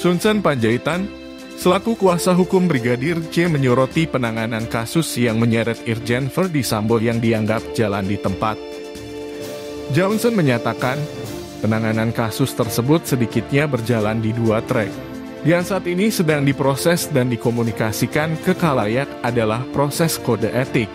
Johnson Panjaitan, selaku kuasa hukum Brigadir J menyoroti penanganan kasus yang menyeret Irjen Verdi Sambo yang dianggap jalan di tempat. Johnson menyatakan, penanganan kasus tersebut sedikitnya berjalan di 2 trek. Yang saat ini sedang diproses dan dikomunikasikan ke khalayak adalah proses kode etik.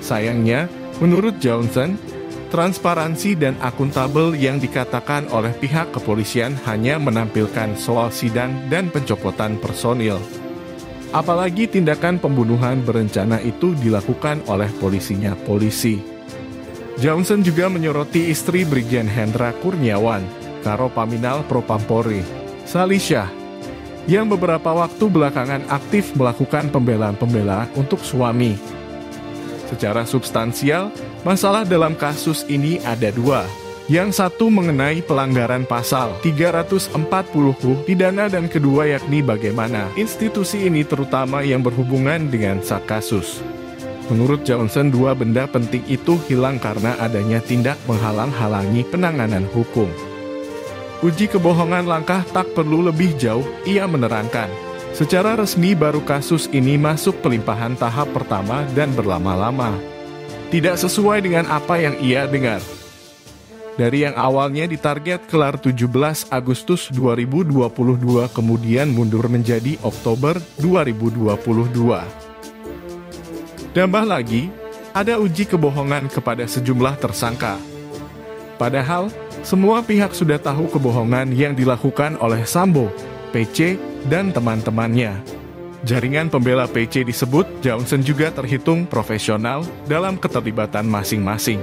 Sayangnya, menurut Johnson, transparansi dan akuntabel yang dikatakan oleh pihak kepolisian hanya menampilkan soal sidang dan pencopotan personil. Apalagi tindakan pembunuhan berencana itu dilakukan oleh polisi. Johnson juga menyoroti istri Brigjen Hendra Kurniawan, Karo Paminal Propampori, Salisyah, yang beberapa waktu belakangan aktif melakukan pembelaan untuk suami. Secara substansial, masalah dalam kasus ini ada 2. Yang satu mengenai pelanggaran pasal 340 pidana dan kedua yakni bagaimana institusi ini terutama yang berhubungan dengan kasus. Menurut Johnson, 2 benda penting itu hilang karena adanya tindak menghalang-halangi penanganan hukum. Uji kebohongan langkah tak perlu lebih jauh, ia menerangkan. Secara resmi baru kasus ini masuk pelimpahan tahap pertama dan berlama-lama. Tidak sesuai dengan apa yang ia dengar. Dari yang awalnya ditarget kelar 17 Agustus 2022 kemudian mundur menjadi Oktober 2022. Tambah lagi, ada uji kebohongan kepada sejumlah tersangka. Padahal, semua pihak sudah tahu kebohongan yang dilakukan oleh Sambo, PC, dan teman-temannya. Jaringan pembela PC disebut Johnson juga terhitung profesional dalam keterlibatan masing-masing.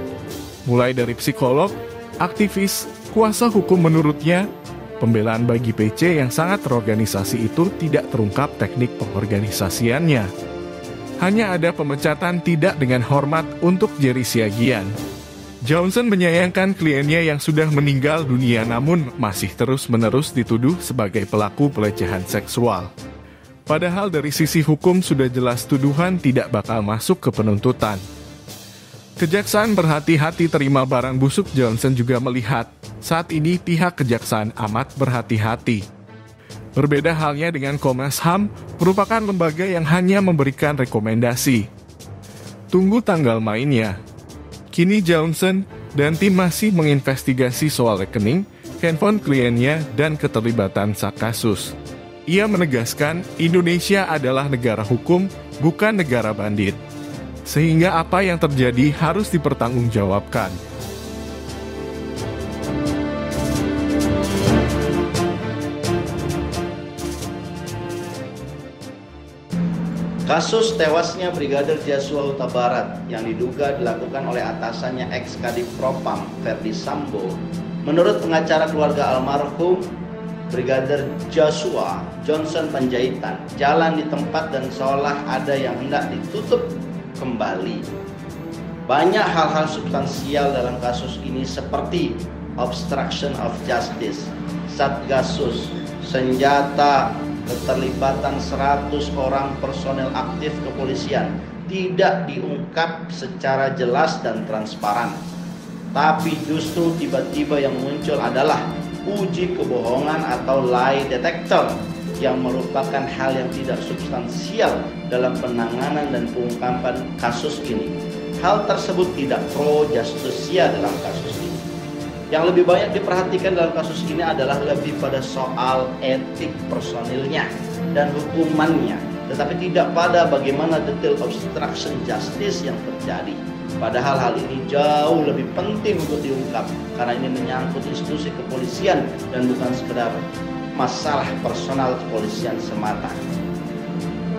Mulai dari psikolog, aktivis, kuasa hukum menurutnya, pembelaan bagi PC yang sangat terorganisasi itu tidak terungkap teknik pengorganisasiannya. Hanya ada pemecatan tidak dengan hormat untuk Jerry Siagian. Johnson menyayangkan kliennya yang sudah meninggal dunia namun masih terus-menerus dituduh sebagai pelaku pelecehan seksual. Padahal dari sisi hukum sudah jelas tuduhan tidak bakal masuk ke penuntutan. Kejaksaan berhati-hati terima barang busuk. Johnson juga melihat, saat ini pihak kejaksaan amat berhati-hati. Berbeda halnya dengan Komnas HAM, merupakan lembaga yang hanya memberikan rekomendasi. Tunggu tanggal mainnya. Kini Johnson dan tim masih menginvestigasi soal rekening, handphone kliennya, dan keterlibatan kasus. Ia menegaskan Indonesia adalah negara hukum, bukan negara bandit. Sehingga apa yang terjadi harus dipertanggungjawabkan. Kasus tewasnya Brigadir Joshua Huta Barat yang diduga dilakukan oleh atasannya ex-Kadif Propam Verdi Sambo, menurut pengacara keluarga almarhum Brigadir Joshua, Johnson Panjaitan, jalan di tempat dan seolah ada yang hendak ditutup kembali. Banyak hal-hal substansial dalam kasus ini seperti obstruction of justice, Satgasus, senjata, keterlibatan 100 orang personel aktif kepolisian tidak diungkap secara jelas dan transparan. Tapi justru tiba-tiba yang muncul adalah uji kebohongan atau lie detector yang merupakan hal yang tidak substansial dalam penanganan dan pengungkapan kasus ini. Hal tersebut tidak pro justisia dalam kasus ini. Yang lebih banyak diperhatikan dalam kasus ini adalah lebih pada soal etik personilnya dan hukumannya, tetapi tidak pada bagaimana detail obstruction justice yang terjadi. Padahal hal ini jauh lebih penting untuk diungkap karena ini menyangkut institusi kepolisian dan bukan sekedar masalah personal kepolisian semata.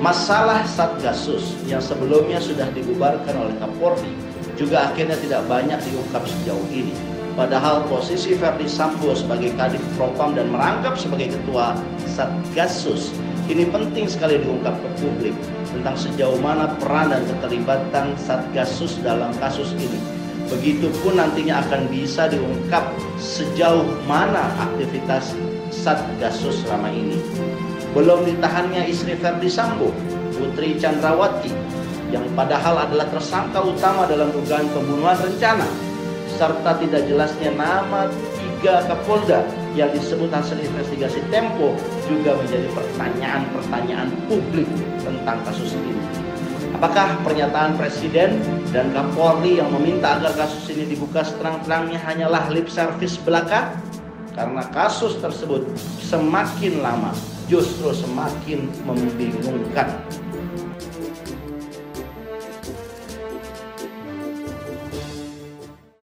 Masalah Satgasus yang sebelumnya sudah dibubarkan oleh Kapolri juga akhirnya tidak banyak diungkap sejauh ini. Padahal posisi Verdi Sambo sebagai Kadif Propam dan merangkap sebagai Ketua Satgasus ini penting sekali diungkap ke publik tentang sejauh mana peran dan keterlibatan Satgasus dalam kasus ini. Begitupun nantinya akan bisa diungkap sejauh mana aktivitas Satgasus selama ini. Belum ditahannya istri Verdi Sambo, Putri Chandrawati, yang padahal adalah tersangka utama dalam dugaan pembunuhan rencana, serta tidak jelasnya nama 3 Kapolda yang disebut hasil investigasi Tempo juga menjadi pertanyaan-pertanyaan publik tentang kasus ini. Apakah pernyataan Presiden dan Kapolri yang meminta agar kasus ini dibuka seterang-terangnya hanyalah lip service belaka? Karena kasus tersebut semakin lama justru semakin membingungkan.